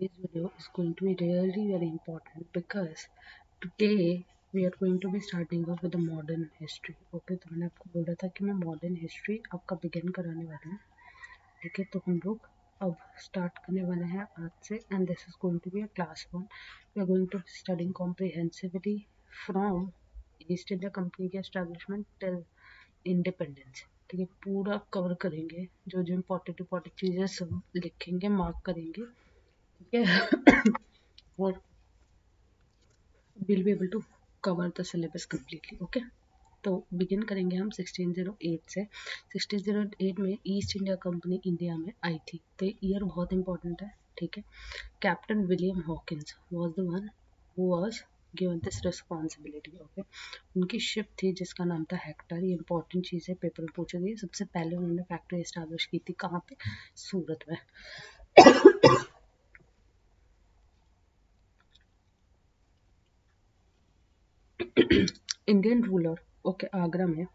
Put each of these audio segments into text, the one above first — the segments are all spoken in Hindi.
Today's video is going to be really very important because today we are going to be starting off with the modern history. Okay, तो मैंने आपको बोला था कि मैं मॉडर्न हिस्ट्री आपका बिगिन कराने वाला हूँ. ठीक है, तो हम लोग अब स्टार्ट करने वाले हैं आज से. And this is going to be a class 1. We are going to studying comprehensively from East India Company के एस्टेब्लिशमेंट टिल इंडिपेंडेंस. ठीक है, पूरा कवर करेंगे. जो जो इम्पोर्टेंट चीज़ें सब लिखेंगे, मार्क करेंगे. ठीक है. और we'll be able to cover the syllabus completely. Okay, तो बिगिन करेंगे हम 1608 से. 1608 में ईस्ट इंडिया कंपनी इंडिया में आई थी. तो ईयर बहुत इंपॉर्टेंट है. ठीक है, captain William Hawkins was the one who was given this responsibility. Okay, उनकी शिप थी जिसका नाम था हेक्टर. ये इंपॉर्टेंट चीज़ है, पेपर में पूछी गई. सबसे पहले उन्होंने फैक्ट्री एस्टैब्लिश की थी कहाँ पे? सूरत में. Indian ruler. ओके, आगरा में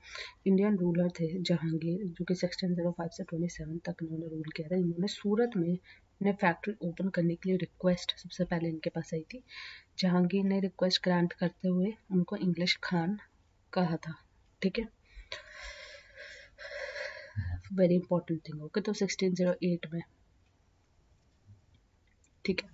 इंडियन रूलर थे जहांगीर, जो कि 1605 से 27 तक इन्होंने रूल किया था. इन्होंने सूरत में ने फैक्ट्री ओपन करने के लिए रिक्वेस्ट सबसे पहले इनके पास आई थी. जहांगीर ने रिक्वेस्ट ग्रांट करते हुए उनको इंग्लिश खान कहा था. ठीक है, वेरी इंपॉर्टेंट थिंग. ओके, तो 1608 में. ठीक है,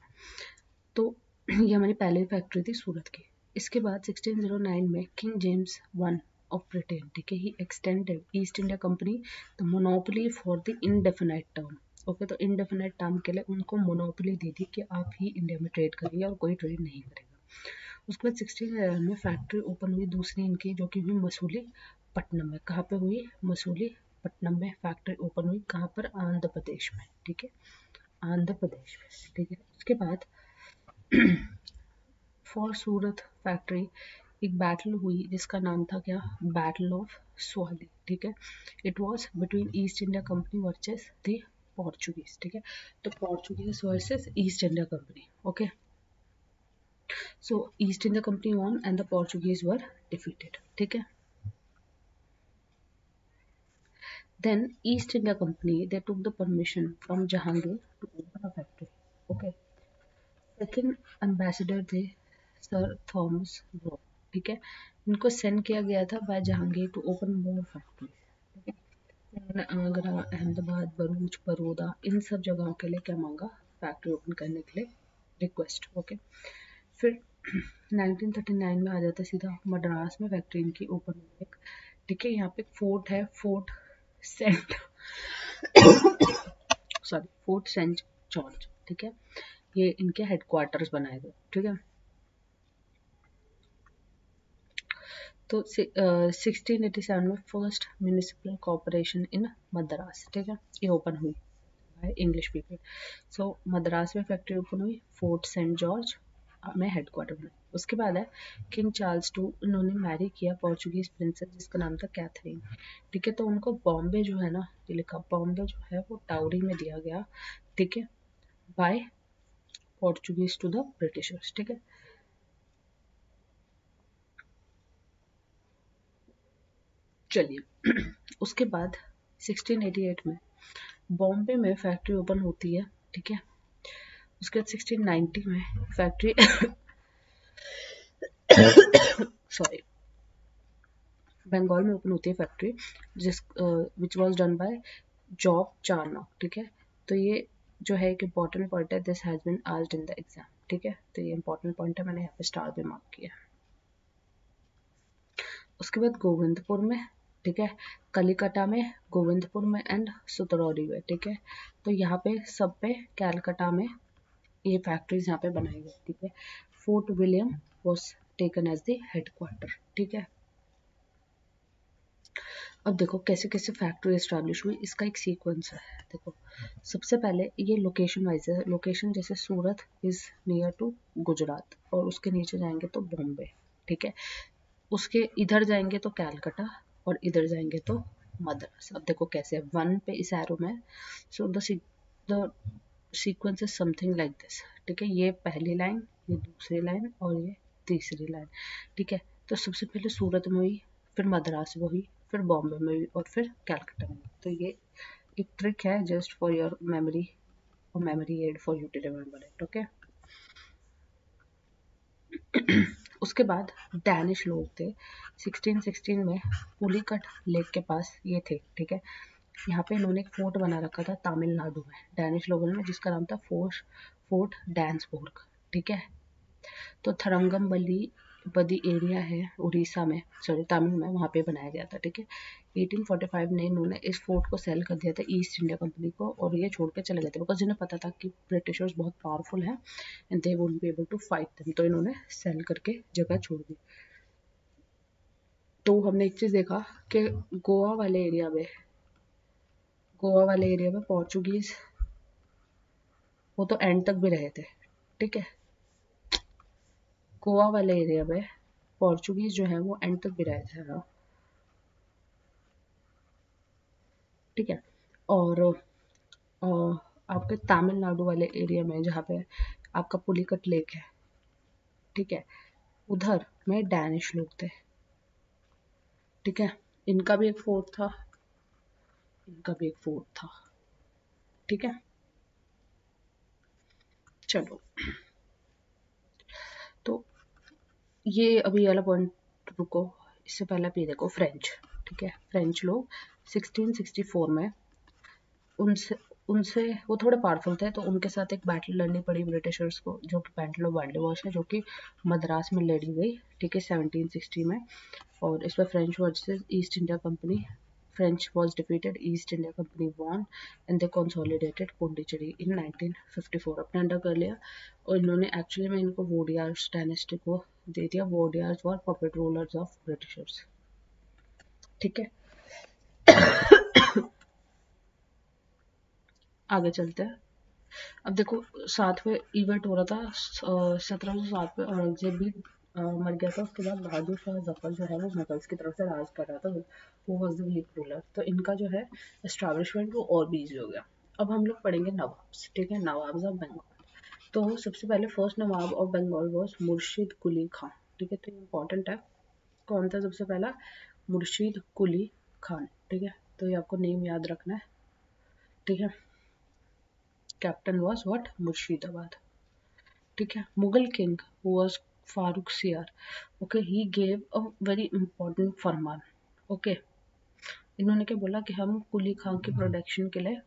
तो ये हमारी पहली फैक्ट्री थी सूरत की. इसके बाद 1609 में king James one of Britain, ठीक है, he extended East India Company the monopoly for the indefinite term. Okay, तो इनडेफिनाइट टर्म के लिए उनको मोनोपोली दे दी कि आप ही इंडिया में ट्रेड करिए और कोई ट्रेड नहीं करेगा. उसके बाद 1611 में फैक्ट्री ओपन हुई दूसरी इनकी, जो कि हुई मसूली पट्टनम में. कहाँ पे हुई? मसूली पट्टनम में फैक्ट्री ओपन हुई. कहाँ पर? आंध्र प्रदेश में. ठीक है, आंध्र प्रदेश में. ठीक है, उसके बाद फॉर सूरत फैक्ट्री एक बैटल हुई जिसका नाम था क्या? Battle of Swally. ठीक है, it was between East India Company versus the Portuguese. ठीक है, तो Portuguese versus East India Company. Okay, so East India Company won and the Portuguese were defeated. ठीक है, then East India Company they took the permission from Jahangir to open a factory. Okay, second ambassador थे सर थॉमस ब्रो. ठीक है, इनको सेंड किया गया था by Jahangir to open more factory. ठीक है, उन्होंने आगरा, अहमदाबाद, भरूच, बड़ौदा इन सब जगहों के लिए क्या मांगा? फैक्ट्री ओपन करने के लिए रिक्वेस्ट. ओके, फिर 1939 में आ जाता सीधा मद्रास में फैक्ट्री इनकी ओपन हुई. ठीक है, यहाँ पे फोर्ट है, fort saint sorry fort saint George. ठीक है, ये इनके हेडक्वार्टर्स बनाए गए. ठीक है, तो 1687 में फर्स्ट म्यूनिसिपल कॉर्पोरेशन इन मद्रास. ठीक है, ये ओपन हुई बाय इंग्लिश पीपल. सो मद्रास में फैक्ट्री ओपन हुई, फोर्ट सेंट जॉर्ज में हेडक्वार्टर बनाए. उसके बाद है किंग चार्ल्स टू, इन्होंने मैरी किया पोर्चुगीज प्रिंसेस जिसका नाम था कैथरीन. ठीक है, तो उनको बॉम्बे जो है ना, ये लिखा बॉम्बे जो है वो टाउरी में दिया गया. ठीक है, by Portuguese to the Britishers. ठीक है, चलिए उसके बाद 1688 में बॉम्बे में फैक्ट्री ओपन होती है. ठीक है, उसके बाद 1690 में फैक्ट्री सॉरी बंगाल में ओपन होती है फैक्ट्री जिस which was done by Job Charnock. ठीक है, तो ये जो है एक इम्पॉर्टेंट पॉइंट है. This has been asked in the exam. ठीक है, तो ये इंपॉर्टेंट पॉइंट है, मैंने यहाँ पे स्टार पे मार्क किया. उसके बाद गोविंदपुर में. ठीक है, कलिकटा में, गोविंदपुर में एंड सुतरौली में. ठीक है, तो यहाँ पे सब पे कैलकाटा में ये फैक्ट्रीज यहाँ पे बनाई गई. ठीक है, Fort William was taken as the headquarter. ठीक है, अब देखो कैसे कैसे फैक्ट्री एस्टैब्लिश हुई, इसका एक सीक्वेंस है. देखो, सबसे पहले ये लोकेशन वाइज है. लोकेशन जैसे सूरत इज नियर टू गुजरात और उसके नीचे जाएंगे तो बॉम्बे. ठीक है, उसके इधर जाएंगे तो कैलकाटा और इधर जाएंगे तो मद्रास. अब देखो कैसे वन पे इस एरो में. So the sequence is something like this. ठीक है, ये पहली लाइन, ये दूसरी लाइन और ये तीसरी लाइन. ठीक है, तो सबसे पहले सूरत में हुई, फिर मद्रास में हुई, फिर बॉम्बे में हुई और फिर कैलकाटा में. तो ये एक ट्रिक है जस्ट फॉर योर मेमोरी. और memory aid for you to remember it. Okay, उसके बाद डैनिश लोग थे 1616 में पुलिकट लेक के पास ये थे, ठीक है। यहाँ पे इन्होंने एक फोर्ट बना रखा था तमिलनाडु में, डैनिश लोगों में, जिसका नाम था फोर्ट डैन्सबर्ग, ठीक है। तो थरंगमबली बदी एरिया है उड़ीसा में, सॉरी तमिल में, वहाँ पे बनाया गया था, ठीक है। 1845 में इन्होंने इस फोर्ट को सेल कर दिया था ईस्ट इंडिया कंपनी को, और ये छोड़ के चले गए थे बिकॉज इन्हें पता था कि ब्रिटिशर्स बहुत पावरफुल हैं and they won't be able to fight them, तो इन्होंने सेल करके जगह छोड़ दी। तो हमने एक चीज़ देखा कि गोवा वाले एरिया में पोर्चुगीज वो तो एंड तक भी रहे थे, ठीक है। गोवा वाले एरिया में पोर्चुगीज जो है वो एंड तक भी रहे थे, ठीक है। और आपके तमिलनाडु वाले एरिया में जहाँ पे आपका पुलिकट लेक है, ठीक है, उधर में डैनिश लोग थे, ठीक है। इनका भी एक फोर्ट था, इनका भी एक फोर्ट था, ठीक है। चलो, तो ये अभी वाला पॉइंट रुको, इससे पहले भी देखो फ्रेंच, ठीक है। फ्रेंच लोग 1664 में उनसे उनसे वो थोड़े पावरफुल थे, तो उनके साथ एक बैटल लड़नी पड़ी ब्रिटिशर्स को, जो कि बैटल ऑफ बांडीवॉश है, जो कि मद्रास में लड़ी गई, ठीक है, 1760 में। और इस पर French versus East India company, French was defeated, East India Company won and they consolidated Pondicherry in 1954, अपने अंडर कर लिया। और इन्होंने एक्चुअली में इनको वोडियार्स डायनेस्टी को दे दिया, वोडियार्स वर पपेट रूलर्स ऑफ ब्रिटिशर्स, ठीक है। आगे चलते हैं। अब देखो साथ में इवेंट हो रहा था 1707 में औरंगजेब भी मर गया था, उसके बाद बहादुर शाह जफर जो है वो मुगल्स की तरफ से राज कर रहा था, वो वॉज द वीक रूलर, तो इनका जो है एस्टैब्लिशमेंट वो और भी ईजी हो गया। अब हम लोग पढ़ेंगे नवाब्स, ठीक है, नवाब्स ऑफ बंगाल। तो सबसे पहले first nawab of Bengal was Murshid Quli Khan, ठीक है, तो इम्पोर्टेंट है। कौन था सबसे पहला? मुर्शिद कुली खान, ठीक है, तो ये आपको नेम याद रखना है, ठीक है। Captain was what? मुर्शिदाबाद, ठीक है। मुगल किंग वॉज फारूक सियार, okay, he gave a very important Farman, okay. इन्होंने क्या बोला कि हम कुली खान की प्रोटेक्शन के लिए,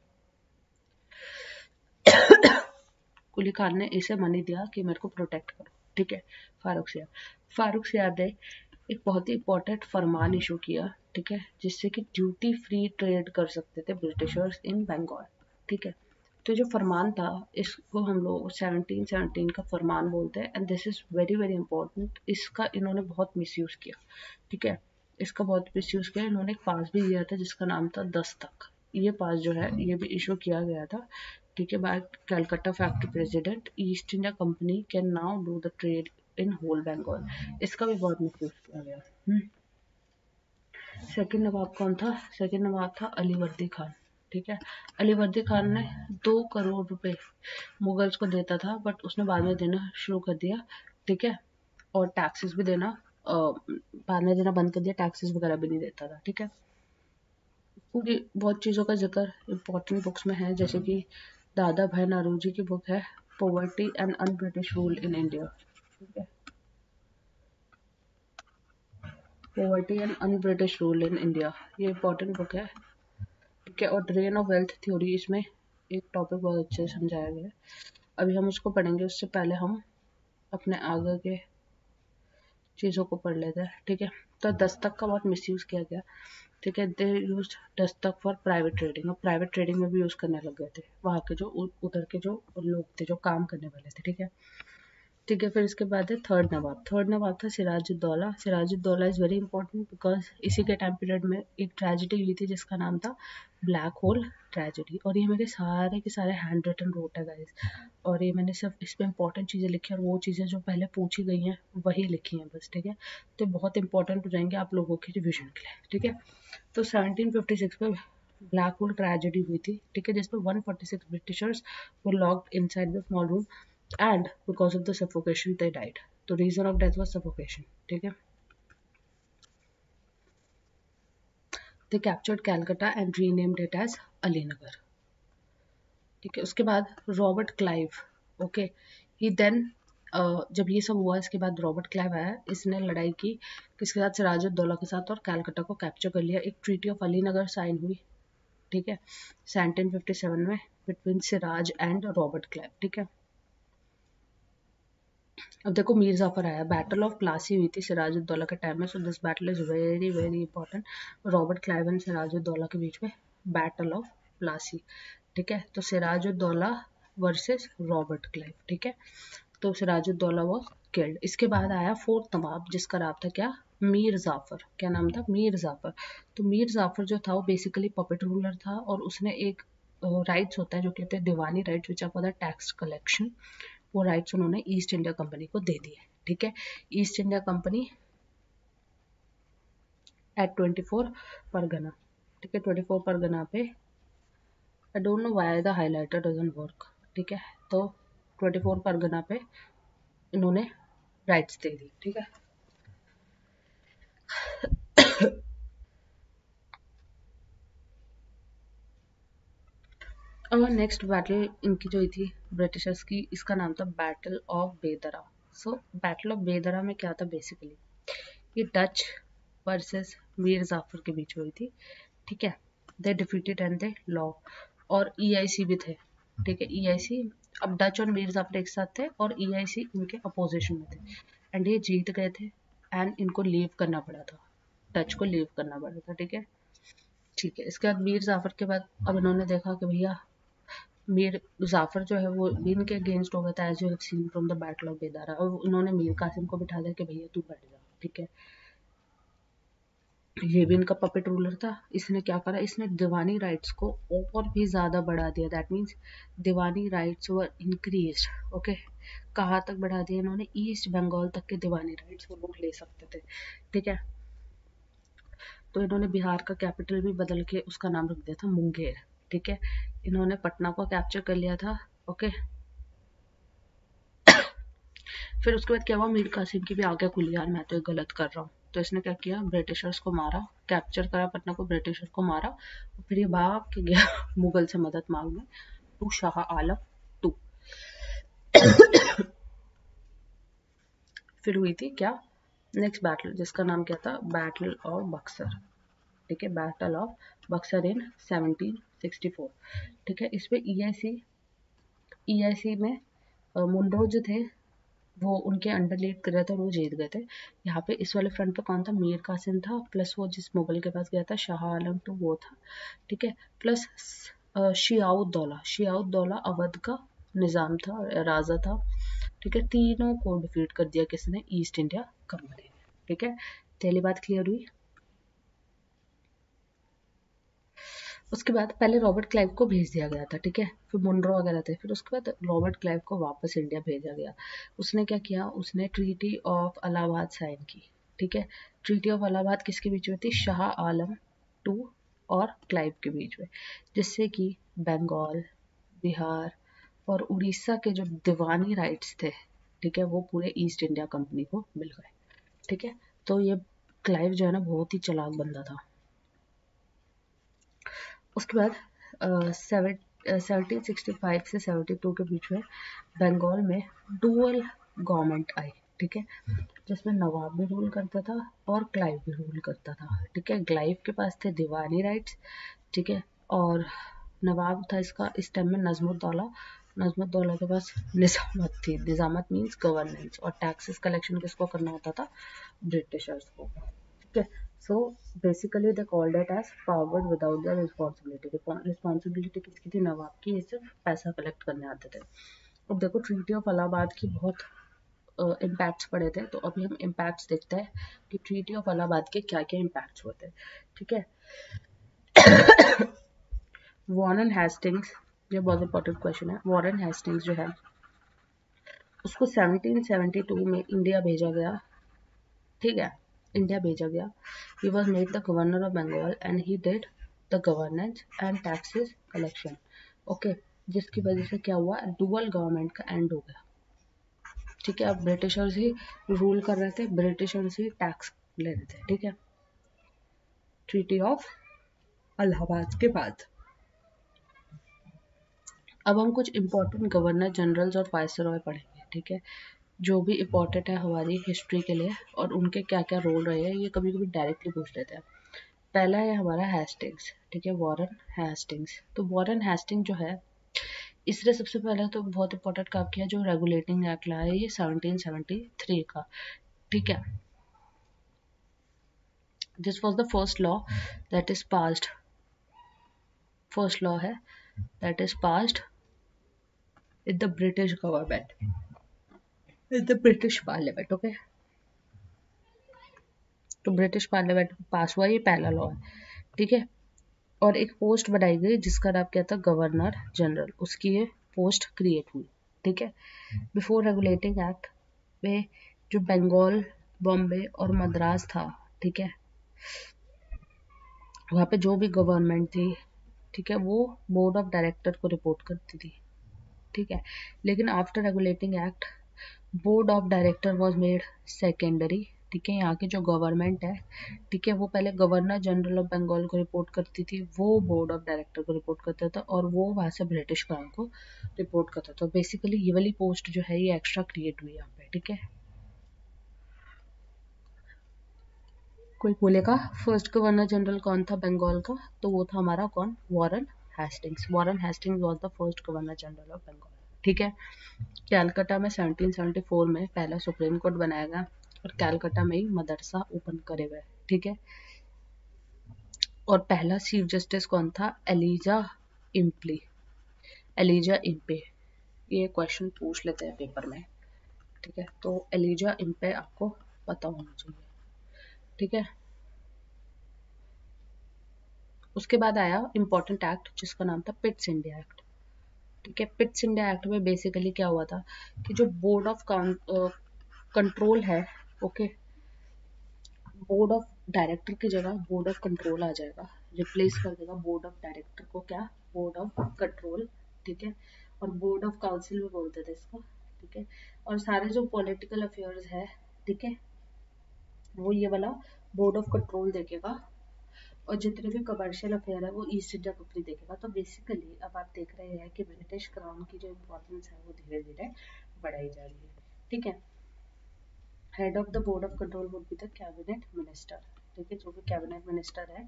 कुली खान ने इसे मनी दिया कि मेरे को प्रोटेक्ट करो, ठीक है। फारूक सियार ने एक बहुत ही इंपॉर्टेंट फरमान इशू किया, ठीक है, जिससे कि ड्यूटी फ्री ट्रेड कर सकते थे ब्रिटिशर्स इन बंगाल, ठीक है। तो जो फरमान था इसको हम लोग 1717 का फरमान बोलते हैं and this is very very important. इसका इन्होंने बहुत मिसयूज किया, ठीक है, इसका बहुत मिसयूज किया। इन्होंने एक पास भी दिया था जिसका नाम था दस्तक, ये पास जो है ये भी इशू किया गया था, ठीक है, by Calcutta factory president. East India company can now do the trade in whole Bengal, इसका भी बहुत मिसयूज किया गया। सेकंड नवाब कौन था? सेकंड नवाब था अलीवर्दी खान, ठीक है। अलीवर्दी खान ने 2 करोड़ रुपए मुगल्स को देता था, बट उसने बाद में देना शुरू कर दिया, ठीक है, और टैक्सेस भी देना बाद में देना बंद कर दिया, टैक्सेस वगैरह भी नहीं देता था, ठीक है। पूरी बहुत चीज़ों का जिक्र इंपॉर्टेंट बुक्स में है, जैसे कि दादा भाई नारोजी की बुक है poverty and un British rule in India, ठीक है, poverty and un British rule in India, ये इंपॉर्टेंट बुक है, ठीक है। और ड्रेन ऑफ वेल्थ थ्योरी, इसमें एक टॉपिक बहुत अच्छे से समझाया गया है, अभी हम उसको पढ़ेंगे, उससे पहले हम अपने आगे के चीज़ों को पढ़ लेते हैं, ठीक है। तो दस्तक का बहुत मिसयूज़ किया गया, ठीक है, दे use Dastak for private trading, और प्राइवेट ट्रेडिंग में भी यूज़ करने लग गए थे वहाँ के जो उधर के जो लोग थे जो काम करने वाले थे, ठीक है। ठीक है, फिर इसके बाद है थर्ड नवाब। थर्ड नवाब था Sirajuddaula. Sirajuddaula is very important because इसी के टाइम पीरियड में एक ट्रेजिडी हुई थी जिसका नाम था ब्लैक होल ट्रेजिडी, और ये मेरे सारे के सारे हैंड रिटन नोट है गाइस, और ये मैंने सिर्फ इस पर इंपॉर्टेंट चीज़ें लिखी है, और वो चीज़ें जो पहले पूछी गई हैं वही लिखी हैं बस, ठीक है। तो बहुत इंपॉर्टेंट हो जाएंगे आप लोगों के रिविजन के लिए, ठीक है। तो 1756 में ब्लैक होल ट्रेजेडी हुई थी, ठीक है, जिसमें 146 Britishers were locked inside the small room and because of the suffocation they died. तो reason of death was suffocation, ठीक है। They captured Calcutta and renamed it as Alinagar, ठीक है। उसके बाद रॉबर्ट क्लाइव, ओके, ही देन जब ये सब हुआ इसके बाद रॉबर्ट क्लाइव आया, इसने लड़ाई की किसके साथ, सिराजुद्दौला के साथ, और कैलकटा को कैप्चर कर लिया। एक ट्रीटी ऑफ अलीनगर साइन हुई, ठीक है, 1757 में, between Siraj and Robert Clive, ठीक है। अब देखो मीर जाफर आया, बैटल ऑफ प्लासी हुई थी सिराजुद्दौला के टाइम में, so this battle is very very important. Robert Clive and Sirajuddaula के बीच में बैटल ऑफ प्लासी, ठीक है। तो सिराजुद्दौला वर्सेस रॉबर्ट क्लाइव, ठीक है। तो सिराजुद्दौला वॉज किल्ड। इसके बाद आया फोर्थ नवाब, जिसका नाम था क्या, मीर जाफर। क्या नाम था, मीर जाफर। तो मीर जाफर जो था वो बेसिकली पपेट रूलर था, और उसने एक राइट्स होता है जो कहते हैं diwani rights, which are for the tax collection, वो राइट्स उन्होंने ईस्ट इंडिया कंपनी को दे दिए, ठीक है। East India Company at 24 Pargana, ठीक है। 24 परगना पे, I don't know why the highlighter doesn't work, ठीक है। तो 24 परगना पे इन्होंने राइट्स दे दी, ठीक है। और नेक्स्ट बैटल इनकी जो थी ब्रिटिशर्स की, इसका नाम था बैटल ऑफ बेदरा। सो बैटल ऑफ बेदरा में क्या था, बेसिकली ये डच वर्सेस मीर जाफर के बीच हुई थी, ठीक है। They defeated and they law, और ईआईसी भी थे, ठीक है। ईआईसी, अब डच और मीर जाफर एक साथ थे और ईआईसी इनके अपोजिशन में थे, एंड ये जीत गए थे, एंड इनको लीव करना पड़ा था, डच को लीव करना पड़ा था, ठीक है। ठीक है, इसके बाद मीर जाफर के बाद अब इन्होंने देखा कि भैया मीर जाफर जो है वो भी इनके अगेंस्ट हो गया था, as you have seen from the battle of Bedara, और इन्होंने मीर कासिम को बिठा दिया कि भैया तू बैठ जा, ठीक है। ये भी इनका पपेट रूलर था। इसने क्या करा, इसने दीवानी राइट्स को और भी ज्यादा बढ़ा दिया, that means Deewani rights were increase, okay. कहाँ तक बढ़ा दिया इन्होंने, ईस्ट बंगाल तक के दीवानी राइट्स वो लोग ले सकते थे, ठीक है। तो इन्होंने बिहार का कैपिटल भी बदल के उसका नाम रख दिया था मुंगेर, ठीक है। इन्होंने पटना को कैप्चर कर लिया था, ओके। फिर उसके बाद क्या हुआ, मीर कासिम की भी आगे खुली, यार मैं तो गलत कर रहा हूँ, तो इसने क्या किया, ब्रिटिशर्स को मारा, कैप्चर करा पटना को, ब्रिटिशर्स को मारा, और फिर ये भाग के गया मुगल से मदद मांगने टू शाह आलम टू। फिर हुई थी क्या, नेक्स्ट बैटल, जिसका नाम क्या था, बैटल ऑफ बक्सर, ठीक है। बैटल ऑफ बक्सर इन 1764, ठीक है। इसमें ईआईसी में मुंडो जो थे वो उनके अंडर लीड कर रहे थे और वो जीत गए थे। यहाँ पे इस वाले फ्रंट पे कौन था, मीर कासिम था, प्लस वो जिस मुगल के पास गया था शाह आलम टू वो था, ठीक है। प्लस शियाउद्दौला अवध का निजाम था, राजा था, ठीक है। तीनों को डिफीट कर दिया किसने, ईस्ट इंडिया कंपनी ने, ठीक है। पहली बात क्लियर हुई। उसके बाद पहले रॉबर्ट क्लाइव को भेज दिया गया था, ठीक है। फिर मुनरो वगैरह थे, फिर उसके बाद रॉबर्ट क्लाइव को वापस इंडिया भेजा गया। उसने क्या किया, उसने ट्रीटी ऑफ इलाहाबाद साइन की, ठीक है। ट्रीटी ऑफ इलाहाबाद किसके बीच में थी, शाह आलम टू और क्लाइव के बीच में, जिससे कि बंगाल, बिहार और उड़ीसा के जो दीवानी राइट्स थे, ठीक है, वो पूरे ईस्ट इंडिया कंपनी को मिल गए, ठीक है। तो ये क्लाइव जो है ना बहुत ही चालाक बंदा था। उसके बाद 1765 से 72 के बीच में बंगाल में डुअल गवर्नमेंट आई, ठीक है, जिसमें नवाब भी रूल करता था और क्लाइव भी रूल करता था, ठीक है। क्लाइव के पास थे दीवानी राइट्स, ठीक है, और नवाब था इसका इस टाइम में नजमुद्दौला। नजमुद्दौला के पास निजामत थी, निजामत मीन्स गवर्नेंस, और टैक्सेस कलेक्शन किसको करना होता था, ब्रिटिशर्स को, ठीक है। So basically they called it as power without the responsibility. Responsibility किसकी थी, नवाब की, ये सिर्फ पैसा कलेक्ट करने आते थे। अब देखो ट्रीटी ऑफ इलाहाबाद की बहुत इम्पैक्ट्स पड़े थे, तो अभी हम इम्पैक्ट्स देखते हैं कि ट्रीटी ऑफ इलाहाबाद के क्या क्या इम्पैक्ट्स हुए थे, ठीक है। वॉरेन हेस्टिंग्स, ये बहुत इंपॉर्टेंट क्वेश्चन है। वॉरेन हेस्टिंग्स जो है उसको 1772 में इंडिया भेजा गया, ठीक है, इंडिया भेजा गया। He was made the governor of Bengal and he did the governance and taxes collection, okay. जिसकी वजह से क्या हुआ, डुअल गवर्नमेंट का एंड हो गया, ठीक है। अब ब्रिटिशर्स ही रूल कर रहे थे, ब्रिटिशर्स ही टैक्स ले रहे थे, ठीक है। ट्रीटी ऑफ इलाहाबाद के बाद अब हम कुछ इंपॉर्टेंट गवर्नर जनरल्स और वाइसरॉय पढ़ेंगे, ठीक है, जो भी इम्पोर्टेंट है हमारी हिस्ट्री के लिए और उनके क्या क्या रोल रहे हैं, ये कभी कभी डायरेक्टली पूछ लेते हैं। पहला है हमारा हेस्टिंग्स, ठीक है, वॉरेन हेस्टिंग्स। तो वॉरेन हेस्टिंग जो है, इसने सबसे पहले तो बहुत इंपॉर्टेंट काम किया, जो रेगुलेटिंग एक्ट लाया है ये 1773 का, ठीक है। This was the first law that is passed, first law है that is passed in the British government, in the British parliament, okay. तो ब्रिटिश पार्लियामेंट में पास हुआ, ये पहला लॉ है, ठीक है। और एक पोस्ट बनाई गई जिसका नाम क्या था, गवर्नर जनरल, उसकी ये पोस्ट क्रिएट हुई, ठीक है। बिफोर रेगुलेटिंग एक्ट में जो बंगाल, बॉम्बे और मद्रास था, ठीक है, वहाँ पे जो भी गवर्नमेंट थी, ठीक है, वो बोर्ड ऑफ डायरेक्टर को रिपोर्ट करती थी, ठीक है। लेकिन after regulating act board of director was made secondary, ठीक है। यहाँ की जो गवर्नमेंट है, ठीक है, वो पहले गवर्नर जनरल ऑफ बंगाल को रिपोर्ट करती थी, वो बोर्ड ऑफ डायरेक्टर को रिपोर्ट करता था और वो वहाँ से ब्रिटिश क्राउन को रिपोर्ट करता था। बेसिकली ये वाली पोस्ट जो है ये एक्स्ट्रा क्रिएट हुई यहाँ पे, ठीक है। कोई बोलेगा फर्स्ट गवर्नर जनरल कौन था बंगाल का, तो वो था हमारा कौन, Warren Hastings. Warren Hastings was the first governor general of Bengal, ठीक है। कैलकाटा में 1774 में पहला सुप्रीम कोर्ट बनाया गया और कैलकाटा में ही मदरसा ओपन करे गए, ठीक है। और पहला चीफ जस्टिस कौन था, एलिजा इम्पली, एलिजा इम्पे। ये क्वेश्चन पूछ लेते हैं पेपर में, ठीक है। तो एलिजा इम्पे आपको पता होना चाहिए, ठीक है। उसके बाद आया इंपॉर्टेंट एक्ट जिसका नाम था पिट्स इंडिया एक्ट, ठीक है। पिट्स इंडिया एक्ट में बेसिकली क्या हुआ था कि जो बोर्ड ऑफ कंट्रोल है, ओके, बोर्ड ऑफ डायरेक्टर की जगह बोर्ड ऑफ कंट्रोल आ जाएगा, रिप्लेस कर देगा बोर्ड ऑफ डायरेक्टर को, क्या, बोर्ड ऑफ कंट्रोल, ठीक है। और बोर्ड ऑफ काउंसिल भी बोलते थे इसको, ठीक है। और सारे जो पॉलिटिकल अफेयर्स है, ठीक है, वो ये वाला बोर्ड ऑफ कंट्रोल देखेगा और जितने भी कमर्शियल अफेयर है वो ईस्ट इंडिया कंपनी देखेगा। तो बेसिकली अब आप देख रहे हैं कि ब्रिटिश क्राउन की जो इम्पोर्टेंस है वो धीरे धीरे बढ़ाई जा रही है, ठीक है। Head of the board of control would be the cabinet minister, ठीक है। जो भी कैबिनेट मिनिस्टर है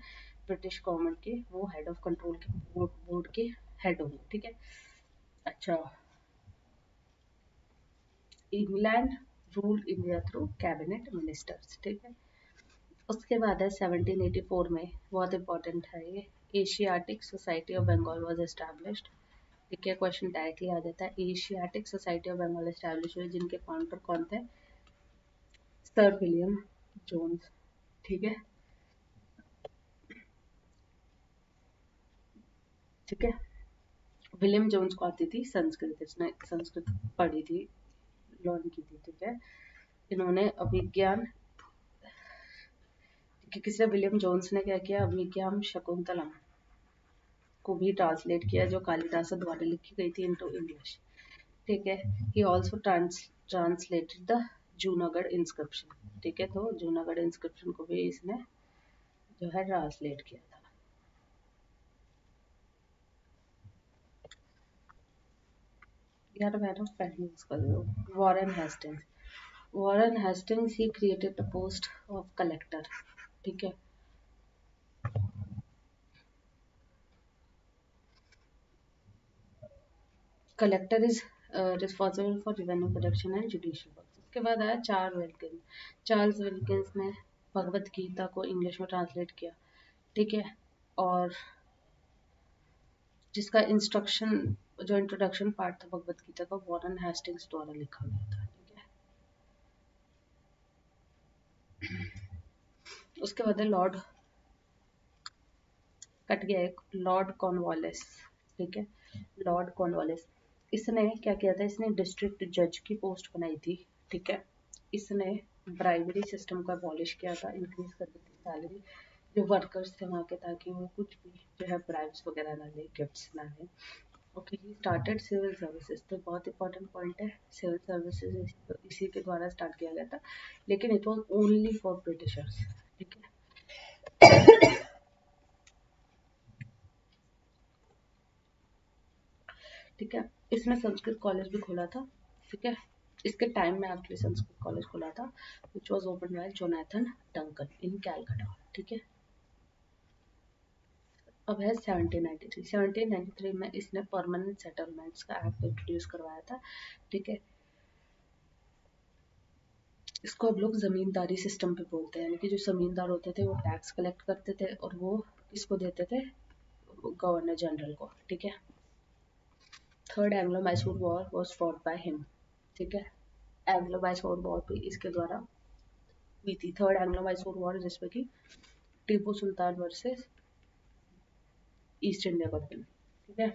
ब्रिटिश गवर्नमेंट के, वो हेड ऑफ कंट्रोल के बोर्ड के हेड होंगे, ठीक है। अच्छा, England rule India through cabinet ministers, ठीक है। उसके बाद है 1784 में, बहुत इंपॉर्टेंट है ये, Asiatic Society of Bengal was established, ठीक है। क्वेश्चन डायरेक्टली आ जाता है, Asiatic Society of Bengal establish हुई, जिनके फाउंडर कौन थे, सर विलियम जोन्स, ठीक है, ठीक है। विलियम जोन्स को आती थी संस्कृत, इसने संस्कृत पढ़ी थी, लर्न की थी, ठीक है। इन्होंने अभिज्ञान, किसने, विलियम जोन्स ने क्या किया, अभिज्ञान शकुंतलम को भी ट्रांसलेट किया, जो कालिदास द्वारा लिखी गई थी इनटू इंग्लिश, ठीक है। He also translated the Junagadh inscription, ठीक है। तो जूनागढ़ इंस्क्रिप्शन को भी इसने जो है ट्रांसलेट किया था। यार मैं तो पहले कर रही हूँ, Warren Hastings, Warren Hastings he created the post of collector, ठीक है। Collector is responsible for revenue collection and judicial work. उसके बाद आया चार्ल्स विल्किंस ने भगवत गीता को इंग्लिश में ट्रांसलेट किया, ठीक है। और जिसका इंस्ट्रक्शन, जो इंट्रोडक्शन पार्ट था भगवत गीता का, वॉरेन हेस्टिंग्स द्वारा लिखा गया था, ठीक है। उसके बाद है लॉर्ड, कट गया एक, लॉर्ड कॉर्नवालिस, ठीक है, लॉर्ड कॉर्नवालिस। इसने क्या किया था, इसने डिस्ट्रिक्ट जज की पोस्ट बनाई थी, ठीक है। इसने ब्राइबरी सिस्टम को अबॉलिश किया था, इंक्रीज कर दी थी सैलरी जो वर्कर्स थे वहाँ के, ताकि वो कुछ भी जो है ब्राइब्स वगैरह ना ले, गिफ्ट्स ना ले, okay. He started civil services, तो बहुत इंपॉर्टेंट पॉइंट है, सिविल सर्विसेज इसी के द्वारा स्टार्ट किया गया था, लेकिन it was only for Britishers, ठीक है। ठीक है। इसने संस्कृत कॉलेज भी खोला था, ठीक है। इसके टाइम में एक्चुअली संस्कृत कॉलेज खोला था, which was open by Jonathan Duncan in Calcutta, ठीक है। अब है 1793। 1793 में इसने परमानेंट सेटलमेंट्स का एक्ट इंट्रोड्यूस करवाया था, ठीक है। इसको अब लोग जमींदारी सिस्टम पे बोलते हैं, यानी कि जो जमींदार होते थे वो टैक्स कलेक्ट करते थे और वो इसको देते थे गवर्नर जनरल को, ठीक है। Third Anglo Mysore war was fought by him, ठीक है। एंग्लो मैसूर वॉर भी इसके द्वारा हुई थी। थर्ड एंग्लो मैसूर वॉर जिसमें कि Tipu Sultan versus East India company, ठीक है।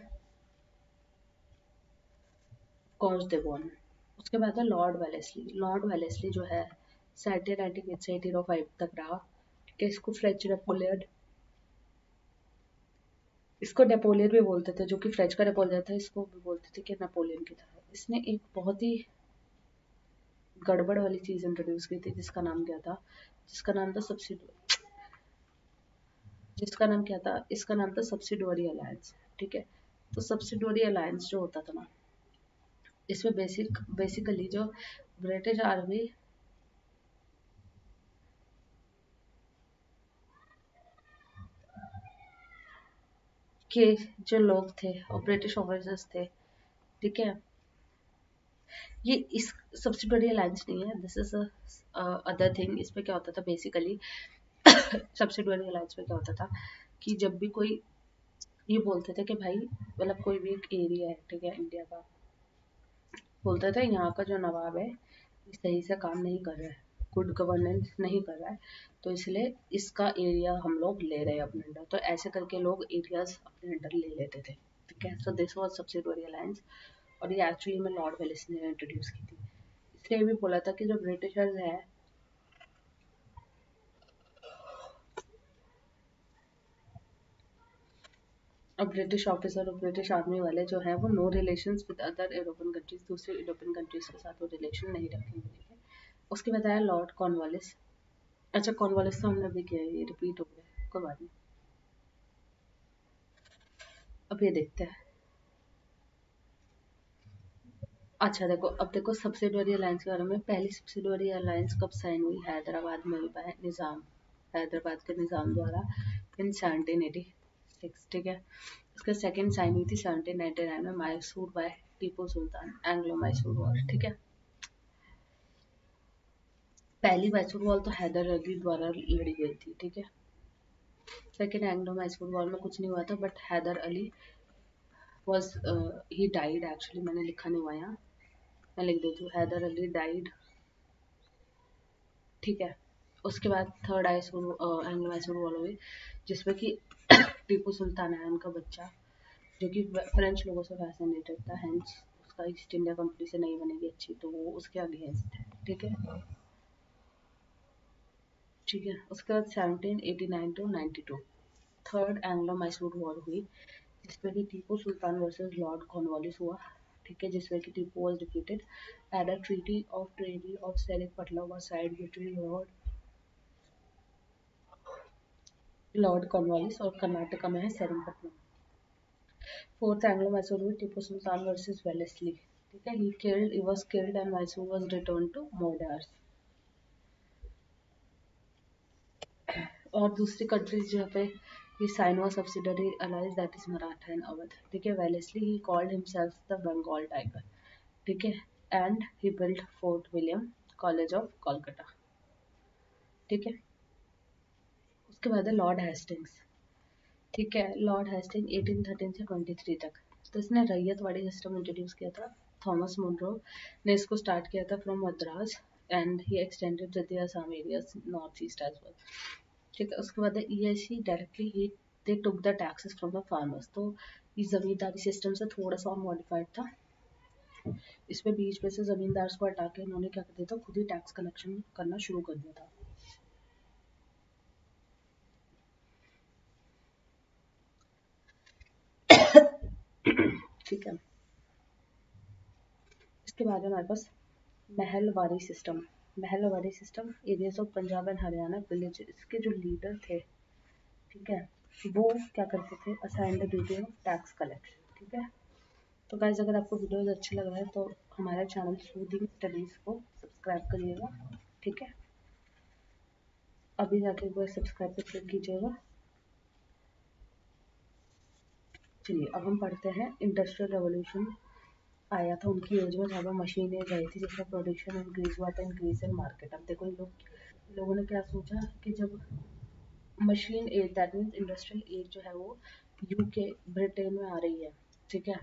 Cause they won. उसके बाद है लॉर्ड वेलेस्ली। लॉर्ड वेलेस्ली जो है 1798 से 1805 तक रहा, ठीक है। इसको फ्रेंच नेपोलियन, इसको नेपोलियन भी बोलते थे, जो कि फ्रेंच का नेपोलियन था, इसको भी बोलते थे कि नेपोलियन की तरह। इसने एक बहुत ही गड़बड़ वाली चीज इंट्रोड्यूस की थी, जिसका नाम क्या था, जिसका नाम था सब्सिडी, जिसका नाम क्या था, इसका नाम था सब्सिडोरी अलायंस, ठीक है। तो सब्सिडोरी अलायंस जो होता था ना, इसमें बेसिकली जो ब्रिटिश आर्मी के जो लोग थे और ब्रिटिश ऑफिसर्स थे, ठीक है। ये इस सब्सिडरी अलायंस नहीं है, दिस इज अदर थिंग। इसमें क्या होता था बेसिकली, सब्सिडरी अलायंस में क्या होता था कि जब भी कोई ये बोलते थे कि भाई मतलब कोई भी एक एरिया है, ठीक है, इंडिया का, बोलते थे यहाँ का जो नवाब है ये सही से काम नहीं कर रहा है, गुड गवर्नेंस नहीं कर रहा है, तो इसलिए इसका एरिया हम लोग ले रहे हैं अपने अंडर। तो ऐसे करके लोग एरियाज अपने अंडर ले लेते थे, ठीक है। So this was subsidiary alliance, और ये एक्चुअली में लॉर्ड वेलिस ने इंट्रोड्यूस की थी। इसलिए भी बोला था कि जो ब्रिटिशर्स है, और ब्रिटिश ऑफिसर और ब्रिटिश आर्मी वाले जो है वो no relations with other European countries, दूसरे यूरोपियन कंट्रीज के साथ वो रिलेशन नहीं रखेंगे, ठीक है। उसके बाद आया लॉर्ड कॉर्नवालिस। अच्छा, कॉर्नवालिस तो हमने भी किया है, ये रिपीट हो गया, कोई बात नहीं। अब ये देखते हैं। अच्छा देखो, अब देखो सब्सिडरी अलायंस के बारे में। पहली सब्सिडरी अलायंस कब साइन हुई? हैदराबाद में हुई बाय निज़ाम, हैदराबाद के निज़ाम द्वारा इन 1786, ठीक है। उसका सेकंड साइन हुई थी 1799 में Mysore bye Tipu Sultan, Anglo Mysore war, ठीक है। पहली मैसूर वॉर तो हैदर अली द्वारा लड़ी गई थी, ठीक है। सेकंड एंग्लो मैसूर वॉर में कुछ नहीं हुआ था, but Haidar Ali was he died, actually मैंने लिखा नहीं हुआ यहाँ, मैं लिख देती हूँ, हैदर अली डाइड, ठीक है। उसके बाद थर्ड एंग्लो मैसूर वॉर हुई, जिसमें कि टीपू सुल्तान है उनका बच्चा, जो कि फ्रेंच लोगों से फैसिनेटेड था, हेंस उसका ईस्ट इंडिया कंपनी से नहीं बनेगी अच्छी, तो वो उसके अगेंस्ट है, ठीक है। ठीक है। उसके बाद 1789 to 92 third Anglo Mysore war हुई, जिसमें कि Tipu Sultan versus lord Cornwallis हुआ, ठीक है। जिसमें कि Tipu was defeated at a treaty of Seringapatam was signed between lord Cornwallis और कर्नाटका में है सेरिकपटला। फोर्थ एंग्लो मैसूर हुई टीपू सुल्तान वर्सेस वेलेस्ली, ठीक है। He was killed and Mysore was return to Wodeyars. और दूसरी कंट्रीज जहाँ पे ये साइन हुआ subsidiary alliance, that is Maratha and Awadh, ठीक है। Wellesley he called himself the Bengal tiger, ठीक है। And he built Fort William college of Kolkata, ठीक है। उसके बाद है लॉर्ड हेस्टिंग्स, ठीक है। लॉर्ड हेस्टिंग 1813 से 23 तक, तो इसने रैयतवाड़ी सिस्टम इंट्रोड्यूस किया था। थॉमस मुनरो ने इसको स्टार्ट किया था from Madras, and he extended to the Assam areas north east as well, ठीक है। उसके बाद EIC डायरेक्टली ही they took the taxes from the farmers, तो ये जमींदारी सिस्टम से थोड़ा सा और मॉडिफाइड था। इसमें बीच में से जमींदार को हटा के इन्होंने क्या कर दिया था, खुद ही टैक्स कलेक्शन करना शुरू कर दिया था। ठीक है। इसके बाद हमारे पास Mahalwari system. Mahalwari system areas of Punjab and Haryana village, इसके जो लीडर थे, ठीक है, वो क्या करते थे, assign the duty of tax collection, ठीक है। तो गाइस अगर आपको वीडियोस अच्छे लग रहे हैं तो हमारे चैनल सूदिंग स्टडीज़ को सब्सक्राइब करिएगा, ठीक है। अभी जाके एक बार सब्सक्राइब पे क्लिक कीजिएगा। चलिए अब हम पढ़ते हैं इंडस्ट्रियल रेवोल्यूशन आया था उनकी एज में, जहाँ पर मशीन एज आई थी जिसका प्रोडक्शन इंक्रीज हुआ था, इंक्रीज इन मार्केट। अब देखो लोगों ने क्या सोचा कि जब machine age that means industrial age जो है वो यूके ब्रिटेन में आ रही है, ठीक है।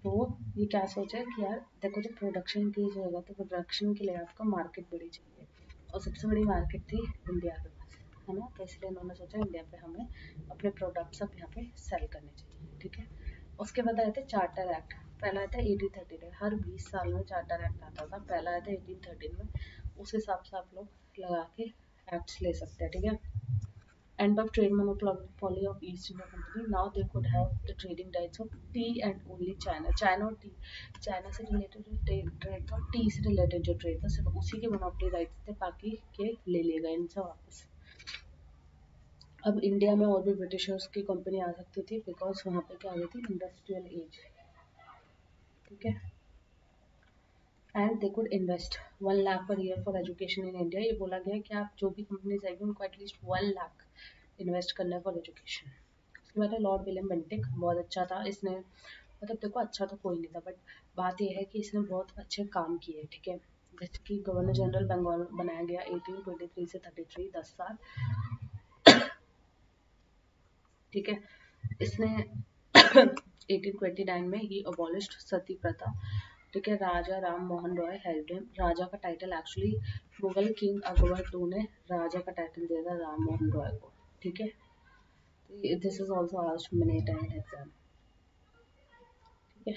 तो ये क्या सोचा है कि यार देखो जब प्रोडक्शन इंक्रीज होगा तो प्रोडक्शन के लिए आपका मार्केट बड़ी चाहिए, और सबसे बड़ी मार्केट थी इंडिया के पास, है ना। तो इसलिए उन्होंने सोचा इंडिया पे हमें अपने प्रोडक्ट्स अब यहाँ पे सेल करने चाहिए, ठीक है। उसके बाद आए थे चार्टर एक्ट। पहला आया था 1813, हर 20 साल में चार्टर एक्ट आता था। पहला आया था 1813 में, उस हिसाब से आप लोग लगा के एक्ट्स ले सकते हैं, ठीक है। End of trade monopoly of East India Company. Now they could have the trading rights of tea and only China. China और टी, चाइना से रिलेटेड जो ट्रेड था, टी से रिलेटेड जो ट्रेड था, सिर्फ उसी के मोनोपोली राइट्स थे, बाकी के ले लिए गए इनसे वापस। अब इंडिया में और भी ब्रिटिशर्स की कंपनी आ सकती थी, बिकॉज वहाँ पे क्या आ गई थी इंडस्ट्रियल एज, ठीक है। And they could invest 1 lakh per year for education in India. ये बोला गया कि आप जो भी कंपनीज आएगी उनको एटलीस्ट 1 लाख इन्वेस्ट करना है फॉर एजुकेशन। उसके बाद लॉर्ड विलियम बेंटिक, बहुत अच्छा था इसने, मतलब देखो अच्छा तो कोई नहीं था, बट बात यह है कि इसने बहुत अच्छे काम किए, ठीक है। जैसे कि गवर्नर जनरल बंगाल बनाया गया 1823 से 33, 10 साल, ठीक है। इसने 1829 में ही अबॉलिश्ड सती प्रथा, ठीक है। राजा राम मोहन रॉय हेल्ड हिम। राजा का title actually Mughal king Akbar II ने राजा का टाइटल दिया था राम मोहन रॉय को, ठीक है। This is also asked many time exam, ठीक है।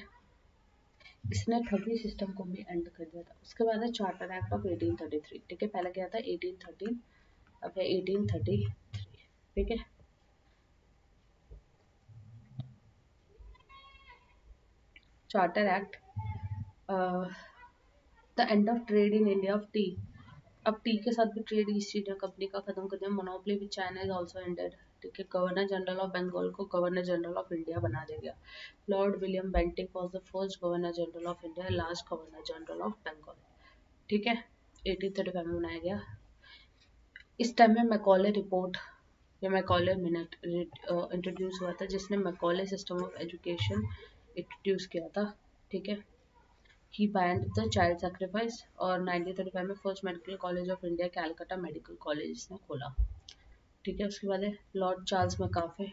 इसने ठगी सिस्टम को भी एंड कर दिया था। उसके बाद है चार्टर एक्ट ऑफ 1833, ठीक है। पहले क्या था 1813, अब है 1833, ठीक है। Charter act, the end of trade in India of T. अब टी के साथ भी ट्रेड ईस्ट इंडिया कंपनी का खत्म कर दिया। Monopoly with China is also ended, ठीक है। गवर्नर जनरल ऑफ बंगाल को गवर्नर जनरल ऑफ इंडिया बना दिया गया। Lord William Bentinck was the first governor general of India, last governor general of Bengal, ठीक है। 1835 में बनाया गया। इस टाइम में मैकॉले रिपोर्ट या मैकॉले मिनट इंट्रोड्यूस हुआ था, जिसने Macaulay system of education introduce किया था, ठीक है। He banned the child sacrifice, और 1935 में first medical college of India Calcutta medical college इसने खोला, ठीक है। उसके बाद है लॉर्ड चार्ल्स मैकाफे,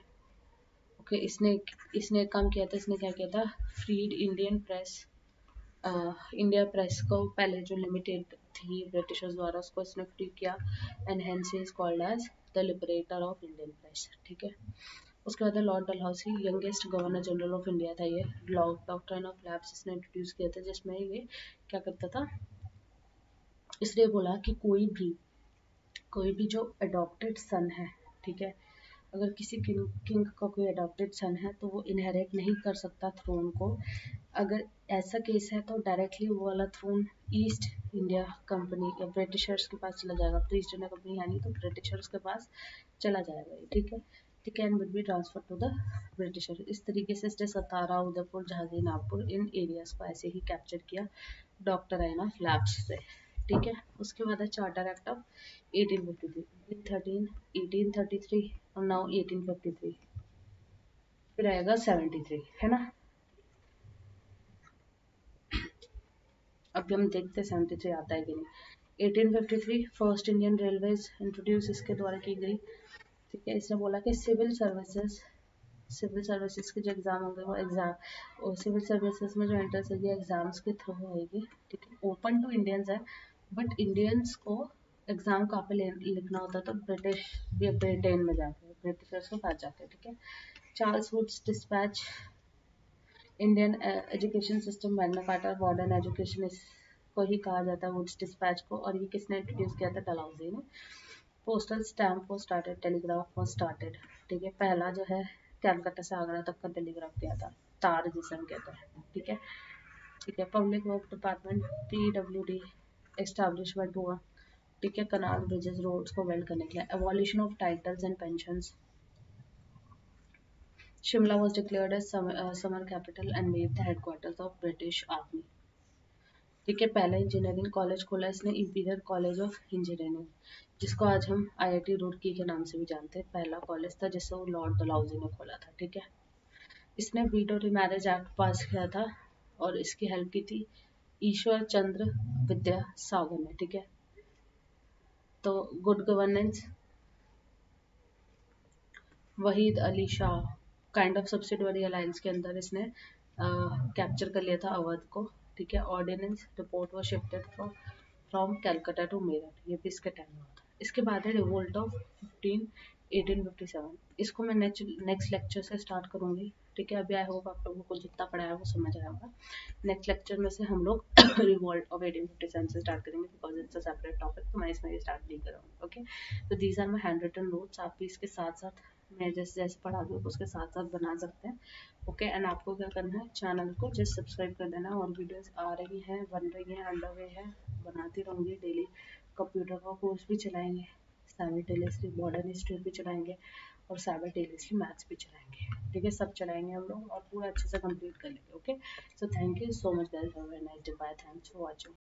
ओके। इसने इसने एक काम किया था, इसने क्या किया था, freed Indian press, India press को पहले जो लिमिटेड थी ब्रिटिशर्स द्वारा, उसको इसने फ्री किया, and hence he is called as the liberator of Indian press, ठीक है। उसके बाद Lord Dalhousie, youngest governor general of India था ये। डॉक्ट्रिन ऑफ लैब्स इसने इंट्रोड्यूस किया था, जिसमें ये क्या करता था, इसलिए बोला कि कोई भी जो अडॉप्टेड सन है, ठीक है, अगर किसी किंग का कोई अडॉप्टेड सन है तो वो इनहेरिट नहीं कर सकता थ्रोन को। अगर ऐसा केस है तो डायरेक्टली वो वाला थ्रोन ईस्ट इंडिया कंपनी या ब्रिटिशर्स के पास चला जाएगा। तो ईस्ट इंडिया कंपनी यानी तो ब्रिटिशर्स के पास चला जाएगा, ठीक है। ठीक है, and will be transfer to the Britisher. इस तरीके से इसने सतारा, उदयपुर, झांसी, नागपुर इन एरियाज को ऐसे ही कैप्चर किया डॉक्ट्रिन ऑफ लैब्स से, ठीक है। उसके बाद है चार्टर एक्ट ऑफ 1853, 1833 और नाउ 1853, फिर आएगा 73, है ना। अभी हम देखते हैं 73 आता है कि नहीं। 1853 फर्स्ट इंडियन रेलवेज इंट्रोड्यूस इसके द्वारा की गई, ठीक है। इसने बोला कि सिविल सर्विसेज के जो एग्जाम होंगे वो एग्जाम, सिविल सर्विसेज में जो एंट्रेंस होगी एग्जाम्स के थ्रू होगी, ठीक है। ओपन टू इंडियंस है, बट इंडियंस को एग्जाम कहाँ पे लिखना होता है, तो ब्रिटेन में जाके, ब्रिटिशर्स के पास जाके, ठीक है। Charles Woods dispatch, Indian education system, Magna Carta, modern education इसको ही कहा जाता है वुड्स डिस्पैच को। और ये किसने इंट्रोड्यूस किया था, डलहौजी ने। पोस्टल स्टैम्प वो स्टार्टेड, टेलीग्राफ वो स्टार्टेड, ठीक है। पहला जो है कैलकाटा से आगरा तक का टेलीग्राफ किया था, तार जिसे हम कहते हैं, ठीक है। ठीक है, public work department PWD establishment हुआ, ठीक है। कनाल, ब्रिजेस, रोड्स को वेल्ड करने के लिए। Evolution of titles and pensions, Shimla was declared as summer capital and made the headquarters of British Army. ठीक है, पहला इंजीनियरिंग कॉलेज खोला इसने इंपीरियल कॉलेज ऑफ इंजीनियरिंग, जिसको आज हम आईआईटी रुड़की के नाम से भी जानते हैं। पहला कॉलेज था जिसको लॉर्ड डलहौजी ने खोला था। ठीक है, इसने वीडो रिमैरिज एक्ट पास किया था और इसकी हेल्प की थी ईश्वर चंद्र विद्यासागर ने। ठीक है, तो good governance, Waheed Ali Shah, kind of subsidiary alliance के अंदर इसने कैप्चर कर लिया था अवध को। ठीक है, ordinance report was shifted from Calcutta to Meerut, ये भी इसके टाइम में हुआ था। इसके बाद है रिवोल्ट ऑफ 1857, इसको मैं नेक्स्ट लेक्चर से स्टार्ट करूंगी। ठीक है, अभी आई होप आप लोगों को जितना पढ़ा है वो समझ आया होगा। नेक्स्ट लेक्चर में से हम लोग रिवोल्ट ऑफ 1857 से स्टार्ट करेंगे, because it's a separate topic, तो मैं इसमें ये स्टार्ट नहीं करूँगी। ओके, तो these are my handwritten notes, आप भी इसके साथ साथ मैं जैसे जैसे पढ़ा दूँ उसके साथ साथ बना सकते हैं। ओके, एंड आपको क्या करना है, चैनल को जस्ट सब्सक्राइब कर देना, और वीडियोस आ रही हैं, बन रही हैं, अंडर वे है, बनाती रहूँगी डेली। कंप्यूटर का कोर्स भी चलाएंगे, साइमल्टेनियसली मॉडर्न हिस्ट्री भी चलाएंगे और साइमल्टेनियसली मैथ्स भी चलाएंगे। ठीक है, सब चलाएंगे हम लोग और पूरा अच्छे से कंप्लीट कर लेंगे। Okay, so thank you so much guys, have a nice day, bye, thanks for watching.